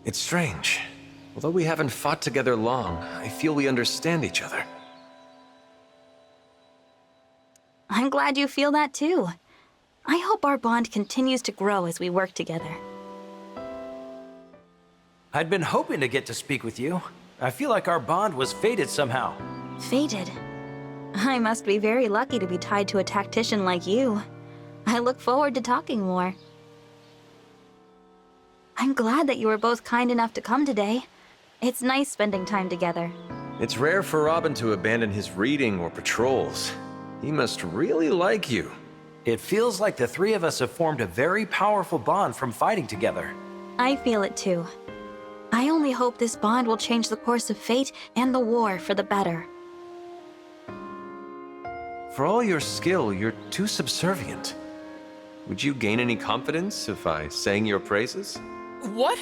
It's strange. Although we haven't fought together long, I feel we understand each other. I'm glad you feel that too. I hope our bond continues to grow as we work together. I'd been hoping to get to speak with you. I feel like our bond was fated somehow. Fated? I must be very lucky to be tied to a tactician like you. I look forward to talking more. I'm glad that you were both kind enough to come today. It's nice spending time together. It's rare for Robin to abandon his reading or patrols. He must really like you. It feels like the three of us have formed a very powerful bond from fighting together. I feel it too. I only hope this bond will change the course of fate and the war for the better. For all your skill, you're too subservient. Would you gain any confidence if I sang your praises? What?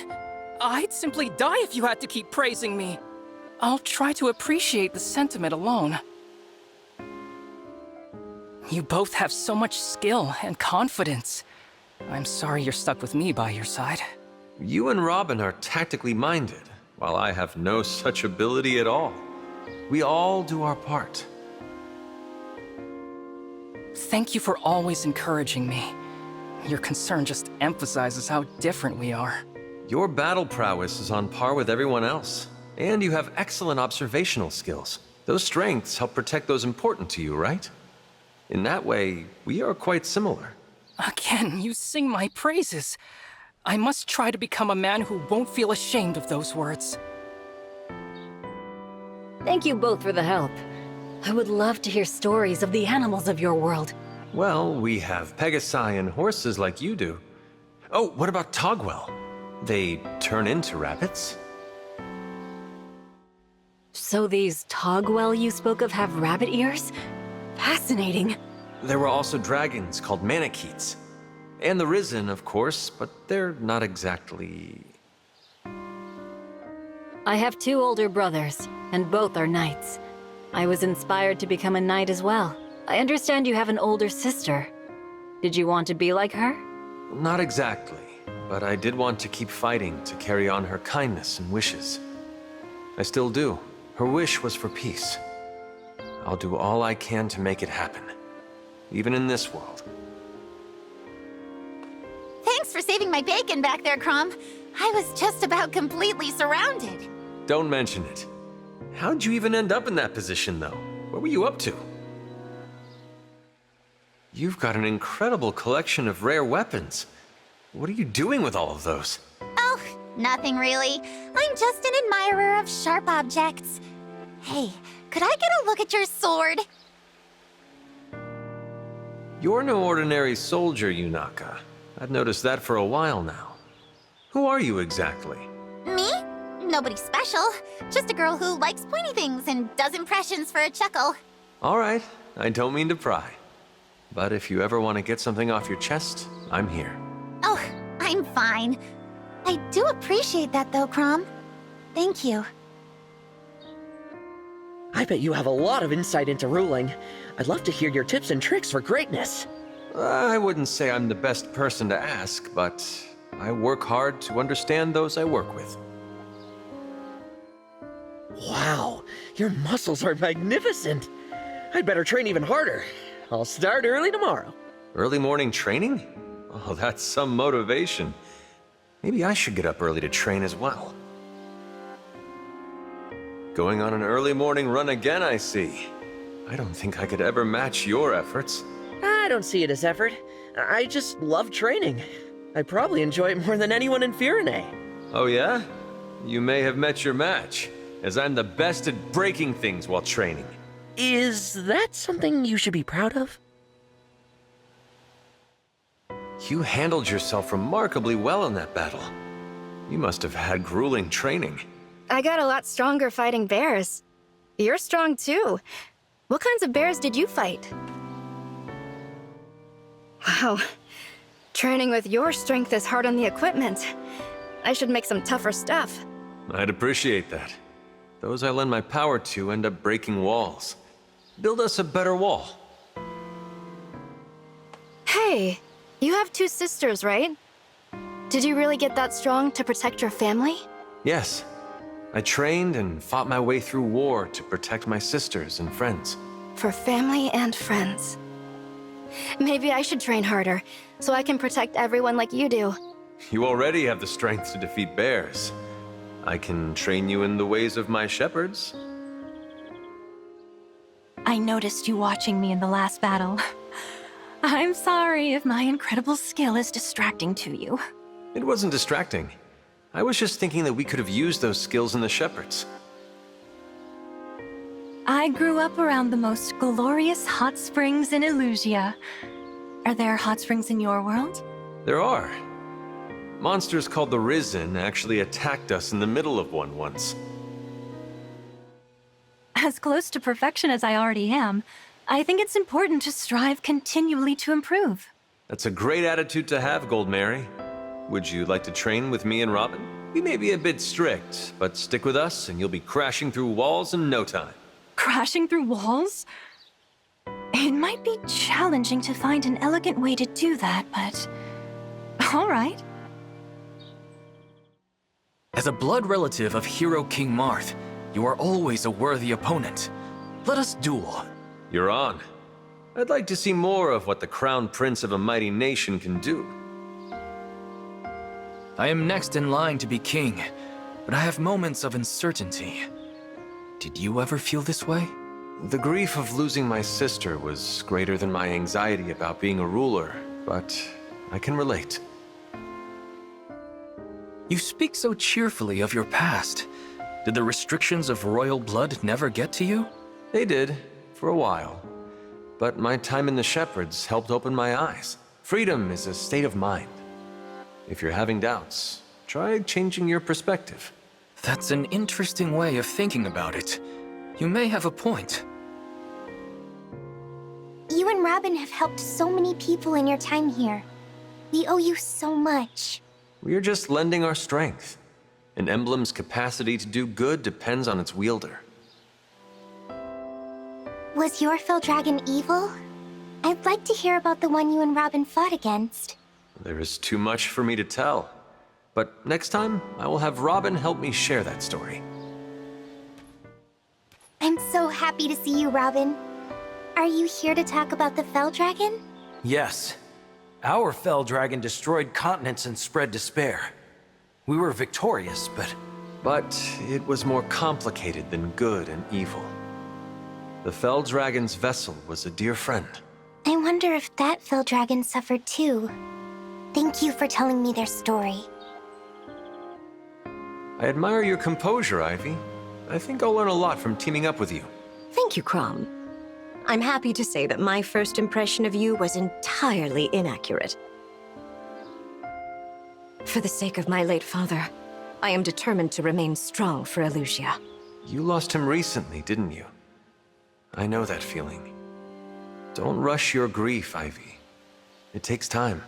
I'd simply die if you had to keep praising me. I'll try to appreciate the sentiment alone. You both have so much skill and confidence. I'm sorry you're stuck with me by your side. You and Robin are tactically minded, while I have no such ability at all. We all do our part. Thank you for always encouraging me. Your concern just emphasizes how different we are. Your battle prowess is on par with everyone else, and you have excellent observational skills. Those strengths help protect those important to you, right? In that way, we are quite similar. Again, you sing my praises. I must try to become a man who won't feel ashamed of those words. Thank you both for the help. I would love to hear stories of the animals of your world. Well, we have Pegasi and horses like you do. Oh, what about Togwell? They turn into rabbits? So these Togwell you spoke of have rabbit ears? Fascinating. There were also dragons called Manakeets. And the Risen, of course, but they're not exactly... I have two older brothers, and both are knights. I was inspired to become a knight as well. I understand you have an older sister. Did you want to be like her? Not exactly, but I did want to keep fighting to carry on her kindness and wishes. I still do. Her wish was for peace. I'll do all I can to make it happen, even in this world. Thanks for saving my bacon back there, Chrom. I was just about completely surrounded. Don't mention it. How'd you even end up in that position, though? What were you up to? You've got an incredible collection of rare weapons. What are you doing with all of those? Oh, nothing really. I'm just an admirer of sharp objects. Hey, could I get a look at your sword? You're no ordinary soldier, Yunaka. I've noticed that for a while now. Who are you exactly? Me? Nobody special. Just a girl who likes pointy things and does impressions for a chuckle. All right, I don't mean to pry. But if you ever want to get something off your chest, I'm here. Oh, I'm fine. I do appreciate that though, Chrom. Thank you. I bet you have a lot of insight into ruling. I'd love to hear your tips and tricks for greatness. I wouldn't say I'm the best person to ask, but I work hard to understand those I work with. Wow, your muscles are magnificent. I'd better train even harder. I'll start early tomorrow. Early morning training? Oh, that's some motivation. Maybe I should get up early to train as well. Going on an early morning run again, I see. I don't think I could ever match your efforts. I don't see it as effort. I just love training. I probably enjoy it more than anyone in Firene. Oh yeah? You may have met your match, as I'm the best at breaking things while training. Is that something you should be proud of? You handled yourself remarkably well in that battle. You must have had grueling training. I got a lot stronger fighting bears. You're strong too. What kinds of bears did you fight? Wow. Training with your strength is hard on the equipment. I should make some tougher stuff. I'd appreciate that. Those I lend my power to end up breaking walls. Build us a better wall. Hey, you have two sisters, right? Did you really get that strong to protect your family? Yes. I trained and fought my way through war to protect my sisters and friends. For family and friends. Maybe I should train harder, so I can protect everyone like you do. You already have the strength to defeat bears. I can train you in the ways of my shepherds. I noticed you watching me in the last battle. I'm sorry if my incredible skill is distracting to you. It wasn't distracting. I was just thinking that we could have used those skills in the shepherds. I grew up around the most glorious hot springs in Illusia. Are there hot springs in your world? There are. Monsters called the Risen actually attacked us in the middle of one once. As close to perfection as I already am, I think it's important to strive continually to improve. That's a great attitude to have, Goldmary. Would you like to train with me and Robin? We may be a bit strict, but stick with us and you'll be crashing through walls in no time. Crashing through walls? It might be challenging to find an elegant way to do that, but... all right. As a blood relative of hero King Marth, you are always a worthy opponent. Let us duel. You're on. I'd like to see more of what the crown prince of a mighty nation can do. I am next in line to be king, but I have moments of uncertainty. Did you ever feel this way? The grief of losing my sister was greater than my anxiety about being a ruler, but I can relate. You speak so cheerfully of your past. Did the restrictions of royal blood never get to you? They did, for a while. But my time in the Shepherds helped open my eyes. Freedom is a state of mind. If you're having doubts, try changing your perspective. That's an interesting way of thinking about it. You may have a point. You and Robin have helped so many people in your time here. We owe you so much. We're just lending our strength. An emblem's capacity to do good depends on its wielder. Was your Fell Dragon evil? I'd like to hear about the one you and Robin fought against. There is too much for me to tell. But next time, I will have Robin help me share that story. I'm so happy to see you, Robin. Are you here to talk about the Fell Dragon? Yes. Our Fell Dragon destroyed continents and spread despair. We were victorious, but... But it was more complicated than good and evil. The Fell Dragon's vessel was a dear friend. I wonder if that Fell Dragon suffered too. Thank you for telling me their story. I admire your composure, Ivy. I think I'll learn a lot from teaming up with you. Thank you, Chrom. I'm happy to say that my first impression of you was entirely inaccurate. For the sake of my late father, I am determined to remain strong for Illusia. You lost him recently, didn't you? I know that feeling. Don't rush your grief, Ivy. It takes time.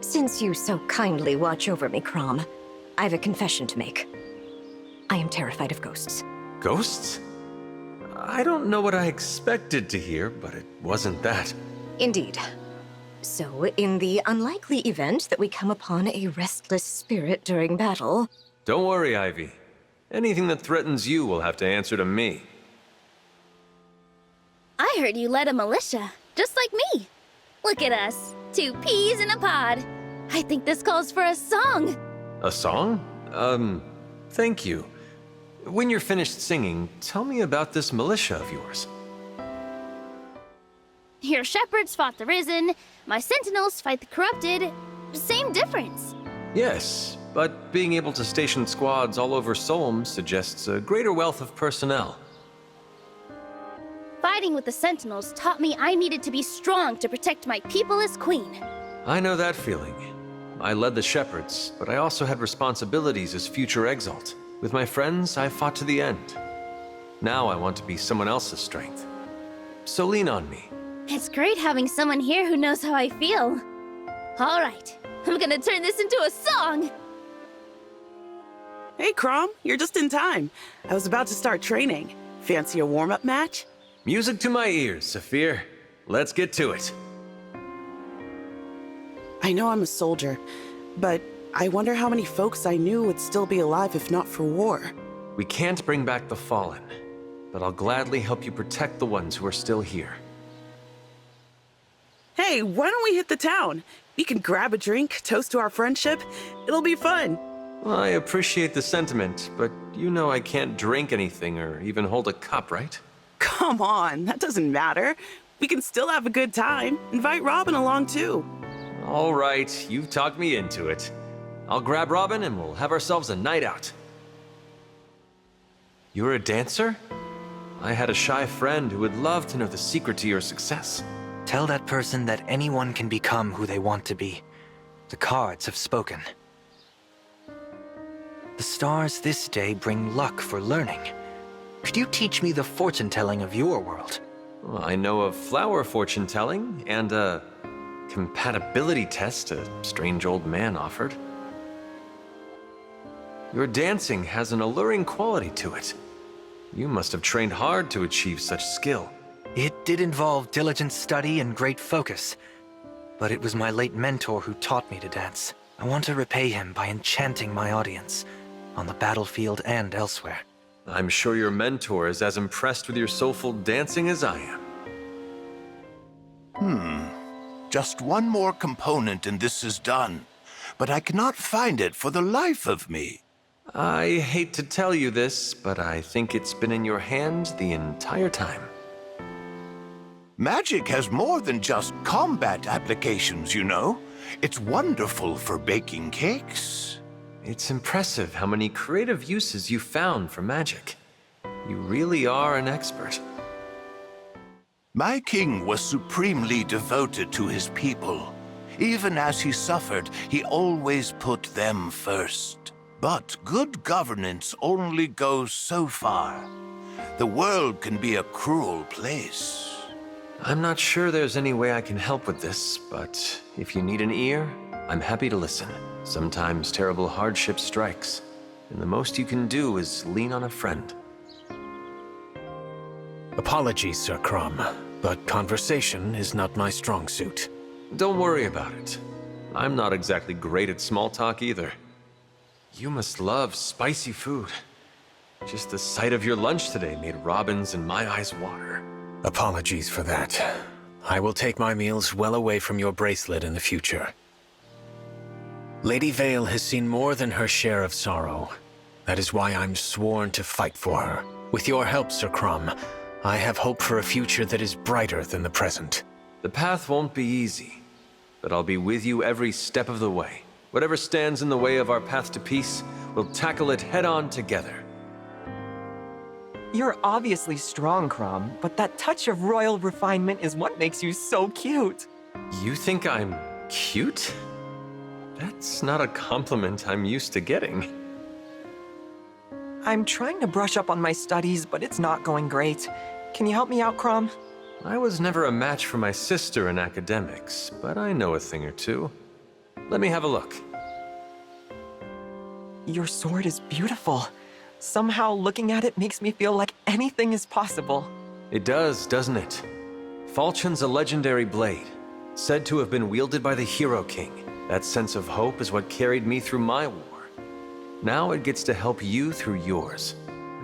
Since you so kindly watch over me, Chrom, I have a confession to make. I am terrified of ghosts. Ghosts? I don't know what I expected to hear, but it wasn't that. Indeed. So, in the unlikely event that we come upon a restless spirit during battle... Don't worry, Ivy. Anything that threatens you will have to answer to me. I heard you led a militia, just like me. Look at us, 2 peas in a pod. I think this calls for a song. A song? Thank you. When you're finished singing, tell me about this militia of yours. Your shepherds fought the Risen, my sentinels fight the corrupted. Same difference. Yes, but being able to station squads all over Solm suggests a greater wealth of personnel. Fighting with the sentinels taught me I needed to be strong to protect my people as queen. I know that feeling. I led the shepherds, but I also had responsibilities as future exalt. With my friends, I fought to the end. Now I want to be someone else's strength. So lean on me. It's great having someone here who knows how I feel. All right, I'm gonna turn this into a song! Hey, Chrom, you're just in time. I was about to start training. Fancy a warm-up match? Music to my ears, Saphir. Let's get to it. I know I'm a soldier, but I wonder how many folks I knew would still be alive if not for war. We can't bring back the fallen, but I'll gladly help you protect the ones who are still here. Hey, why don't we hit the town? We can grab a drink, toast to our friendship. It'll be fun. Well, I appreciate the sentiment, but you know I can't drink anything or even hold a cup, right? Come on, that doesn't matter. We can still have a good time. Invite Robin along too. All right, you've talked me into it. I'll grab Robin and we'll have ourselves a night out. You're a dancer? I had a shy friend who would love to know the secret to your success. Tell that person that anyone can become who they want to be. The cards have spoken. The stars this day bring luck for learning. Could you teach me the fortune-telling of your world? Well, I know of flower fortune-telling and a compatibility test a strange old man offered. Your dancing has an alluring quality to it. You must have trained hard to achieve such skill. It did involve diligent study and great focus. But it was my late mentor who taught me to dance. I want to repay him by enchanting my audience, on the battlefield and elsewhere. I'm sure your mentor is as impressed with your soulful dancing as I am. Just one more component and this is done. But I cannot find it for the life of me. I hate to tell you this, but I think it's been in your hand the entire time. Magic has more than just combat applications, you know. It's wonderful for baking cakes. It's impressive how many creative uses you found for magic. You really are an expert. My king was supremely devoted to his people. Even as he suffered, he always put them first. But good governance only goes so far. The world can be a cruel place. I'm not sure there's any way I can help with this, but if you need an ear, I'm happy to listen. Sometimes terrible hardship strikes, and the most you can do is lean on a friend. Apologies, Sir Chrom, but conversation is not my strong suit. Don't worry about it. I'm not exactly great at small talk either. You must love spicy food. Just the sight of your lunch today made Robin's and my eyes water. Apologies for that. I will take my meals well away from your bracelet in the future. Lady Veyle has seen more than her share of sorrow. That is why I'm sworn to fight for her. With your help, Sir Chrom, I have hope for a future that is brighter than the present. The path won't be easy, but I'll be with you every step of the way. Whatever stands in the way of our path to peace, we'll tackle it head-on together. You're obviously strong, Chrom, but that touch of royal refinement is what makes you so cute. You think I'm cute? That's not a compliment I'm used to getting. I'm trying to brush up on my studies, but it's not going great. Can you help me out, Chrom? I was never a match for my sister in academics, but I know a thing or two. Let me have a look. Your sword is beautiful. Somehow looking at it makes me feel like anything is possible. It does, doesn't it? Falchion's a legendary blade, said to have been wielded by the Hero King. That sense of hope is what carried me through my war. Now it gets to help you through yours.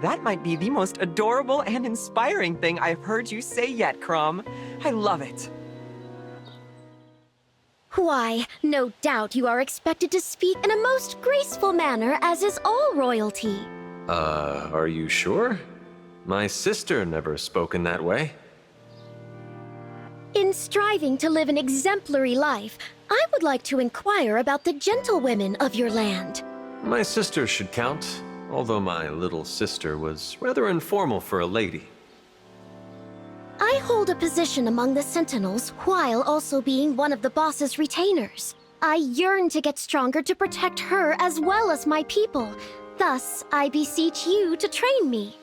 That might be the most adorable and inspiring thing I've heard you say yet, Chrom. I love it. Why, no doubt you are expected to speak in a most graceful manner, as is all royalty. Are you sure? My sister never spoken that way. In striving to live an exemplary life, I would like to inquire about the gentlewomen of your land. My sister should count, although my little sister was rather informal for a lady. I hold a position among the Sentinels while also being one of the boss's retainers. I yearn to get stronger to protect her as well as my people. Thus, I beseech you to train me.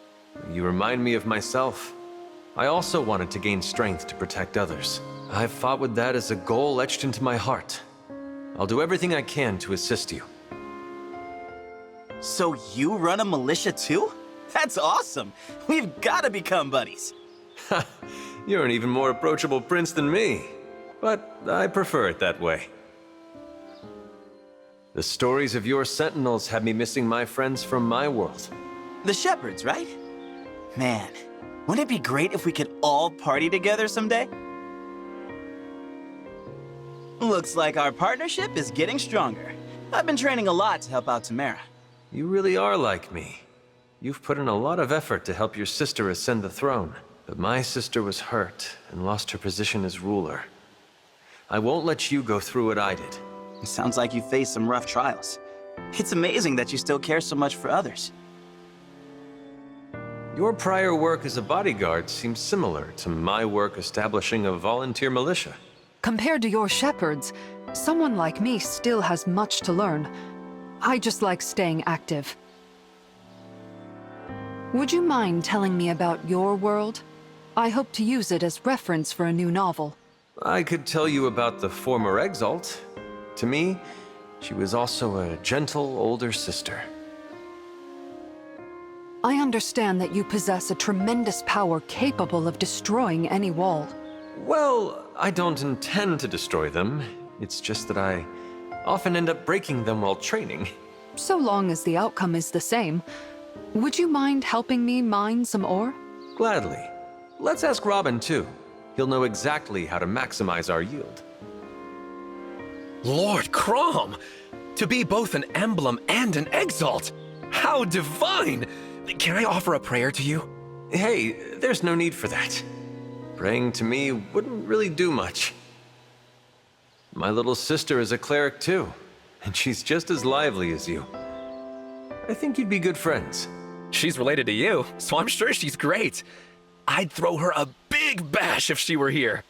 You remind me of myself. I also wanted to gain strength to protect others. I've fought with that as a goal etched into my heart. I'll do everything I can to assist you. So you run a militia too? That's awesome! We've gotta become buddies! Ha! You're an even more approachable prince than me. But I prefer it that way. The stories of your sentinels had me missing my friends from my world. The shepherds, right? Man, wouldn't it be great if we could all party together someday? Looks like our partnership is getting stronger. I've been training a lot to help out Timerra. You really are like me. You've put in a lot of effort to help your sister ascend the throne. But my sister was hurt and lost her position as ruler. I won't let you go through what I did. It sounds like you faced some rough trials. It's amazing that you still care so much for others. Your prior work as a bodyguard seems similar to my work establishing a volunteer militia. Compared to your shepherds, someone like me still has much to learn. I just like staying active. Would you mind telling me about your world? I hope to use it as reference for a new novel. I could tell you about the former Exalt. To me, she was also a gentle older sister. I understand that you possess a tremendous power capable of destroying any wall. Well, I don't intend to destroy them. It's just that I often end up breaking them while training. So long as the outcome is the same. Would you mind helping me mine some ore? Gladly. Let's ask Robin, too. He'll know exactly how to maximize our yield. Lord Chrom! To be both an emblem and an exalt! How divine! Can I offer a prayer to you? Hey, there's no need for that. Praying to me wouldn't really do much. My little sister is a cleric too, and she's just as lively as you. I think you'd be good friends. She's related to you, so I'm sure she's great. I'd throw her a big bash if she were here.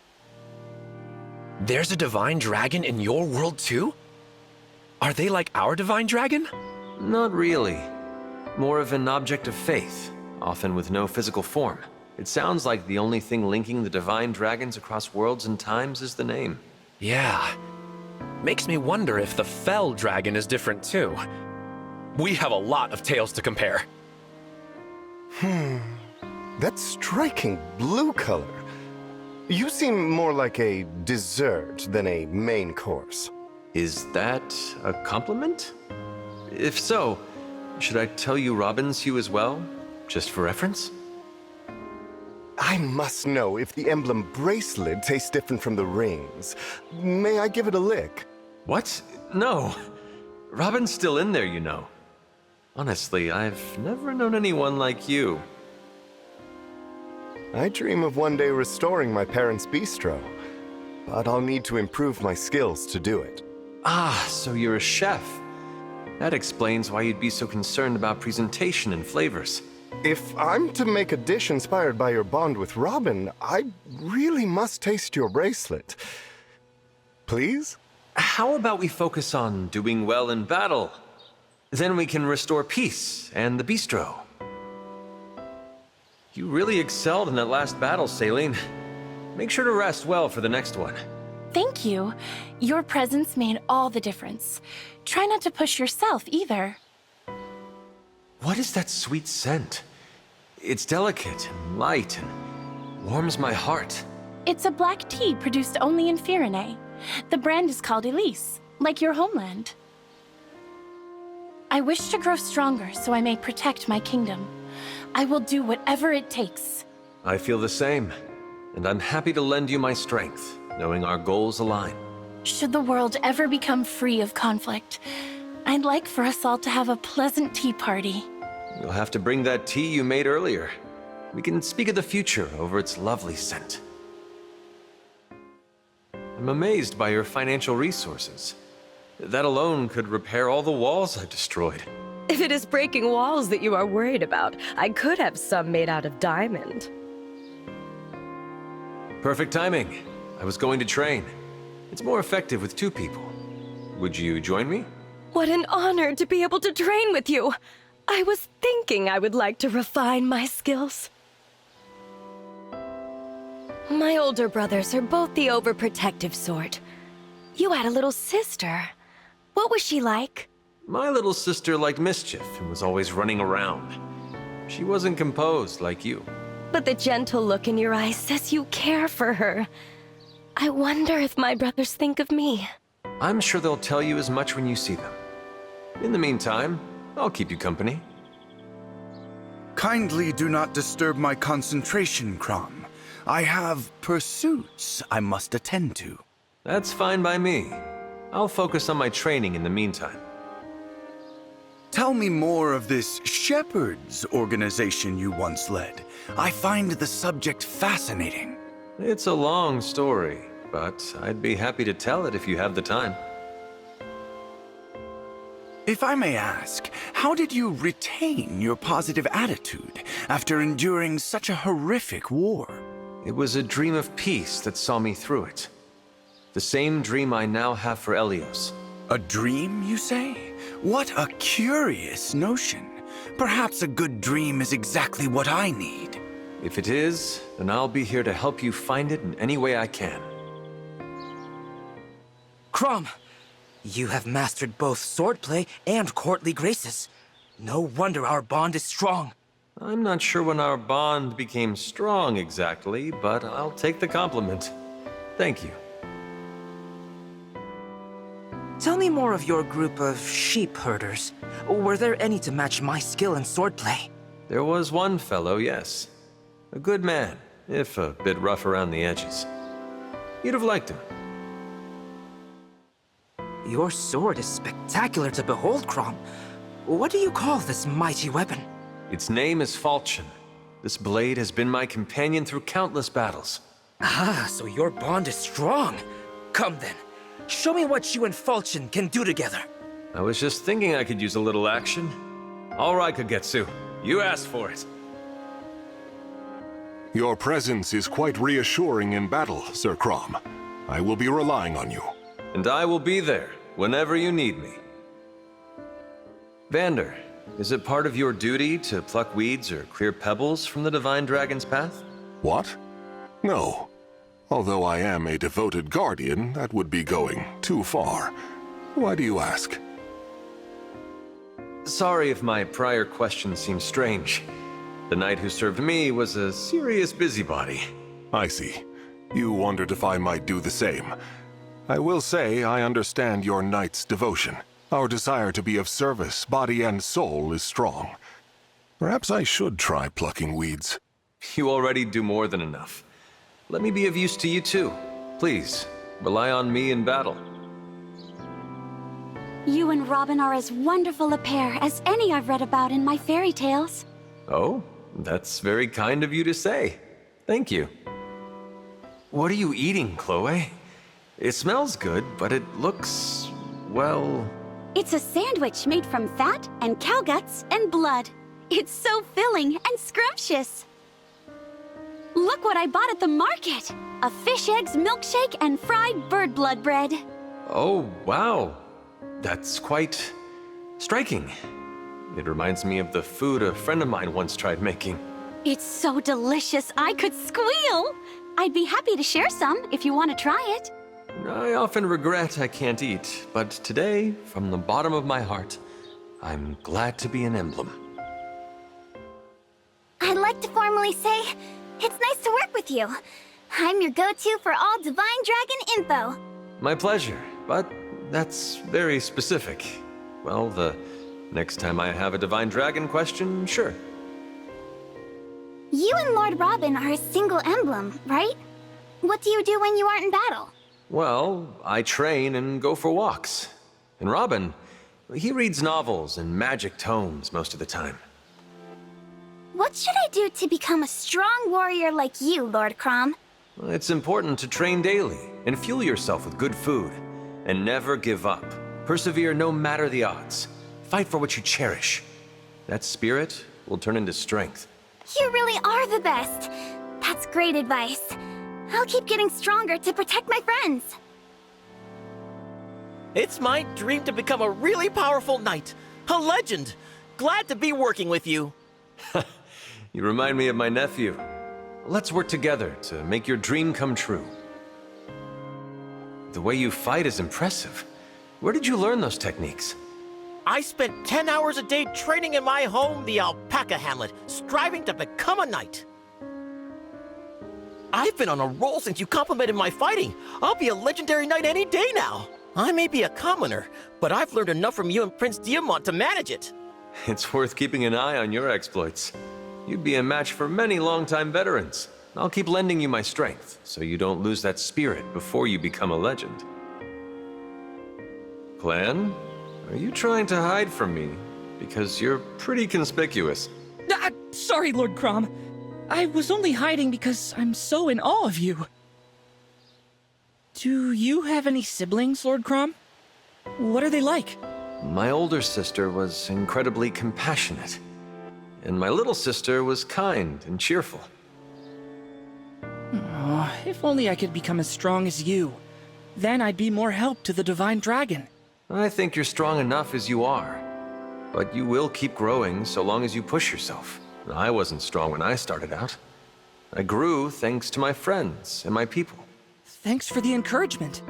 There's a divine dragon in your world too? Are they like our divine dragon? Not really. More of an object of faith, often with no physical form. It sounds like the only thing linking the divine dragons across worlds and times is the name. Yeah. Makes me wonder if the fell dragon is different too. We have a lot of tales to compare. That striking blue color. You seem more like a dessert than a main course. Is that a compliment? If so, should I tell you Robin's hue as well, just for reference? I must know if the emblem bracelet tastes different from the rings. May I give it a lick? What? No. Robin's still in there, you know. Honestly, I've never known anyone like you. I dream of one day restoring my parents' bistro, but I'll need to improve my skills to do it. Ah, so you're a chef. That explains why you'd be so concerned about presentation and flavors. If I'm to make a dish inspired by your bond with Robin, I really must taste your bracelet. Please? How about we focus on doing well in battle? Then we can restore peace and the bistro. You really excelled in that last battle, Celine. Make sure to rest well for the next one. Thank you. Your presence made all the difference. Try not to push yourself either. What is that sweet scent? It's delicate and light and warms my heart. It's a black tea produced only in Firene. The brand is called Elise, like your homeland. I wish to grow stronger so I may protect my kingdom. I will do whatever it takes. I feel the same, and I'm happy to lend you my strength, knowing our goals align. Should the world ever become free of conflict, I'd like for us all to have a pleasant tea party. You'll have to bring that tea you made earlier. We can speak of the future over its lovely scent. I'm amazed by your financial resources. That alone could repair all the walls I've destroyed. If it is breaking walls that you are worried about, I could have some made out of diamond. Perfect timing. I was going to train. It's more effective with 2 people. Would you join me? What an honor to be able to train with you! I was thinking I would like to refine my skills. My older brothers are both the overprotective sort. You had a little sister. What was she like? My little sister liked mischief and was always running around. She wasn't composed like you. But the gentle look in your eyes says you care for her. I wonder if my brothers think of me. I'm sure they'll tell you as much when you see them. In the meantime, I'll keep you company. Kindly do not disturb my concentration, Chrom. I have pursuits I must attend to. That's fine by me. I'll focus on my training in the meantime. Tell me more of this Shepherd's organization you once led. I find the subject fascinating. It's a long story, but I'd be happy to tell it if you have the time. If I may ask, how did you retain your positive attitude after enduring such a horrific war? It was a dream of peace that saw me through it. The same dream I now have for Elios. A dream, you say? What a curious notion. Perhaps a good dream is exactly what I need. If it is, then I'll be here to help you find it in any way I can. Chrom, you have mastered both swordplay and courtly graces. No wonder our bond is strong. I'm not sure when our bond became strong exactly, but I'll take the compliment. Thank you. Tell me more of your group of sheep herders. Were there any to match my skill in swordplay? There was one fellow, yes. A good man, if a bit rough around the edges. You'd have liked him. Your sword is spectacular to behold, Chrom. What do you call this mighty weapon? Its name is Falchion. This blade has been my companion through countless battles. Ah, so your bond is strong. Come then, show me what you and Falchion can do together. I was just thinking I could use a little action. All right, Kagetsu. You asked for it. Your presence is quite reassuring in battle, Sir Chrom. I will be relying on you. And I will be there, whenever you need me. Vander, is it part of your duty to pluck weeds or clear pebbles from the Divine Dragon's path? What? No. Although I am a devoted guardian, that would be going too far. Why do you ask? Sorry if my prior question seems strange. The knight who served me was a serious busybody. I see. You wondered if I might do the same. I will say I understand your knight's devotion. Our desire to be of service, body and soul, is strong. Perhaps I should try plucking weeds. You already do more than enough. Let me be of use to you too. Please, rely on me in battle. You and Robin are as wonderful a pair as any I've read about in my fairy tales. Oh, that's very kind of you to say. Thank you. What are you eating, Chloe? It smells good, but it looks, well... It's a sandwich made from fat and cow guts and blood. It's so filling and scrumptious. Look what I bought at the market! A fish eggs milkshake and fried bird blood bread. Oh, wow. That's quite striking. It reminds me of the food a friend of mine once tried making. It's so delicious I could squeal! I'd be happy to share some if you want to try it. I often regret I can't eat, but today, from the bottom of my heart, I'm glad to be an emblem. I'd like to formally say, it's nice to work with you. I'm your go-to for all Divine Dragon info. My pleasure, but that's very specific. Well, the next time I have a Divine Dragon question, sure. You and Lord Robin are a single emblem, right? What do you do when you aren't in battle? Well, I train and go for walks. And Robin, he reads novels and magic tomes most of the time. What should I do to become a strong warrior like you, Lord Chrom? It's important to train daily and fuel yourself with good food. And never give up. Persevere no matter the odds. Fight for what you cherish. That spirit will turn into strength. You really are the best. That's great advice. I'll keep getting stronger to protect my friends. It's my dream to become a really powerful knight. A legend. Glad to be working with you. You remind me of my nephew. Let's work together to make your dream come true. The way you fight is impressive. Where did you learn those techniques? I spent 10 hours a day training in my home, the Alpaca Hamlet, striving to become a knight. I've been on a roll since you complimented my fighting. I'll be a legendary knight any day now. I may be a commoner, but I've learned enough from you and Prince Diamant to manage it. It's worth keeping an eye on your exploits. You'd be a match for many longtime veterans. I'll keep lending you my strength, so you don't lose that spirit before you become a legend. Clanne, are you trying to hide from me? Because you're pretty conspicuous. Sorry, Lord Chrom. I was only hiding because I'm so in awe of you. Do you have any siblings, Lord Chrom? What are they like? My older sister was incredibly compassionate, and my little sister was kind and cheerful. Oh, if only I could become as strong as you. Then I'd be more help to the Divine Dragon. I think you're strong enough as you are, but you will keep growing so long as you push yourself. I wasn't strong when I started out. I grew thanks to my friends and my people. Thanks for the encouragement.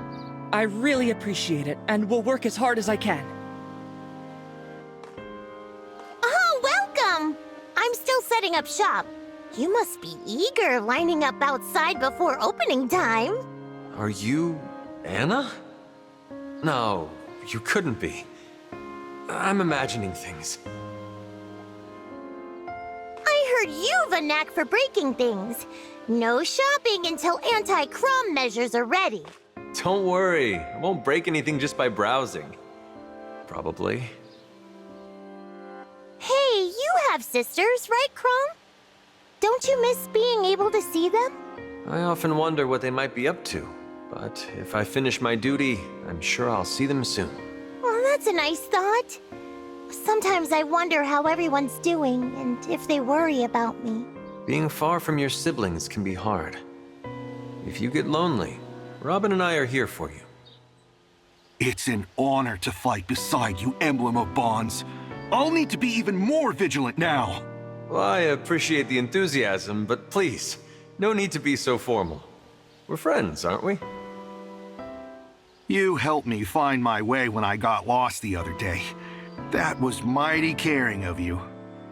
I really appreciate it, and will work as hard as I can. Oh, welcome! I'm still setting up shop. You must be eager lining up outside before opening time. Are you Anna? No, you couldn't be. I'm imagining things. I heard you've a knack for breaking things. No shopping until anti-Chrom measures are ready. Don't worry, I won't break anything just by browsing. Probably. Hey, you have sisters, right, Chrom? Don't you miss being able to see them? I often wonder what they might be up to, but if I finish my duty, I'm sure I'll see them soon. Well, that's a nice thought. Sometimes I wonder how everyone's doing, and if they worry about me. Being far from your siblings can be hard. If you get lonely, Robin and I are here for you. It's an honor to fight beside you, Emblem of Bonds. I'll need to be even more vigilant now. Well, I appreciate the enthusiasm, but please, no need to be so formal. We're friends, aren't we? You helped me find my way when I got lost the other day. That was mighty caring of you.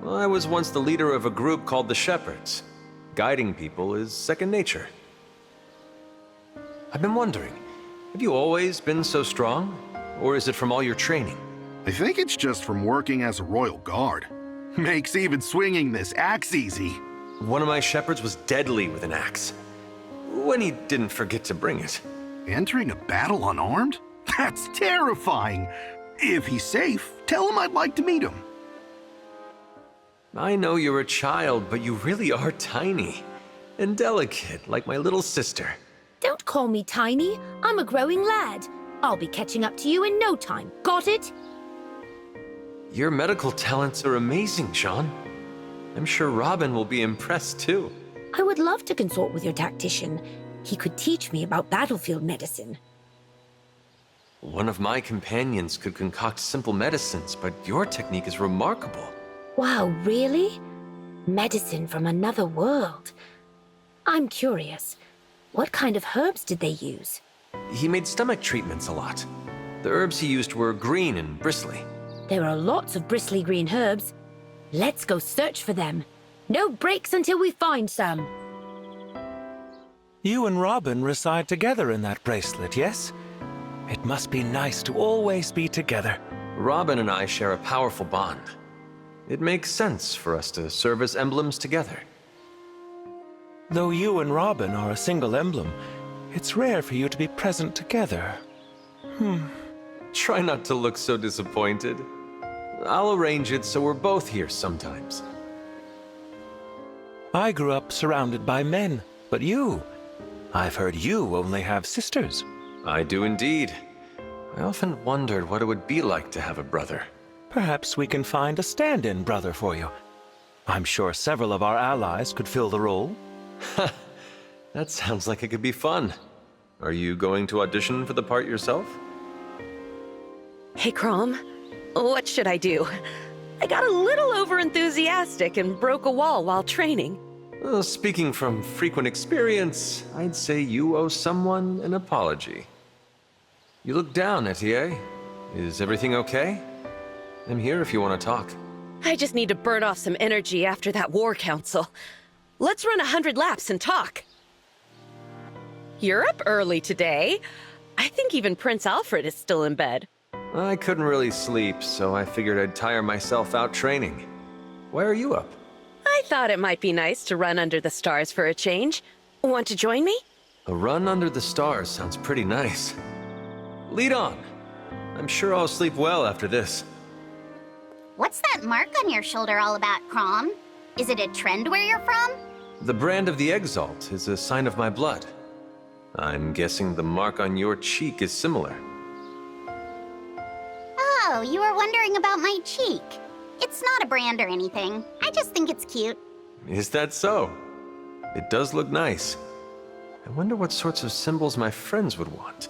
Well, I was once the leader of a group called the Shepherds. Guiding people is second nature. I've been wondering, have you always been so strong? Or is it from all your training? I think it's just from working as a royal guard. Makes even swinging this axe easy. One of my shepherds was deadly with an axe. When he didn't forget to bring it. Entering a battle unarmed? That's terrifying. If he's safe, tell him I'd like to meet him. I know you're a child, but you really are tiny. And delicate, like my little sister. Don't call me tiny. I'm a growing lad. I'll be catching up to you in no time. Got it? Your medical talents are amazing, Sean. I'm sure Robin will be impressed too. I would love to consult with your tactician. He could teach me about battlefield medicine. One of my companions could concoct simple medicines, but your technique is remarkable. Wow, really? Medicine from another world. I'm curious. What kind of herbs did they use? He made stomach treatments a lot. The herbs he used were green and bristly. There are lots of bristly green herbs. Let's go search for them. No breaks until we find some. You and Robin reside together in that bracelet, yes? It must be nice to always be together. Robin and I share a powerful bond. It makes sense for us to serve as emblems together. Though you and Robin are a single emblem, it's rare for you to be present together. Try not to look so disappointed. I'll arrange it so we're both here sometimes. I grew up surrounded by men, but I've heard you only have sisters. I do indeed. I often wondered what it would be like to have a brother. Perhaps we can find a stand-in brother for you. I'm sure several of our allies could fill the role. That sounds like it could be fun. Are you going to audition for the part yourself? Hey, Chrom. What should I do? I got a little overenthusiastic and broke a wall while training. Speaking from frequent experience, I'd say you owe someone an apology. You look down, Etie. Is everything okay? I'm here if you want to talk. I just need to burn off some energy after that war council. Let's run 100 laps and talk. You're up early today. I think even Prince Alfred is still in bed. I couldn't really sleep, so I figured I'd tire myself out training. Why are you up? I thought it might be nice to run under the stars for a change. Want to join me? A run under the stars sounds pretty nice. Lead on. I'm sure I'll sleep well after this. What's that mark on your shoulder all about, Chrom? Is it a trend where you're from? The brand of the Exalt is a sign of my blood. I'm guessing the mark on your cheek is similar. Oh, you were wondering about my cheek. It's not a brand or anything. I just think it's cute. Is that so? It does look nice. I wonder what sorts of symbols my friends would want.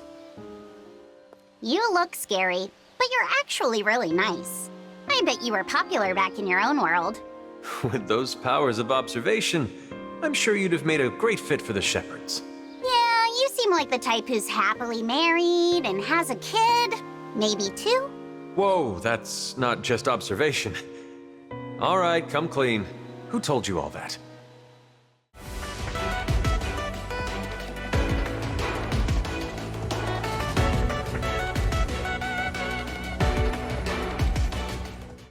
You look scary, but you're actually really nice. I bet you were popular back in your own world. With those powers of observation, I'm sure you'd have made a great fit for the Shepherds. Yeah, you seem like the type who's happily married and has a kid. Maybe two. Whoa, that's not just observation. All right, come clean. Who told you all that?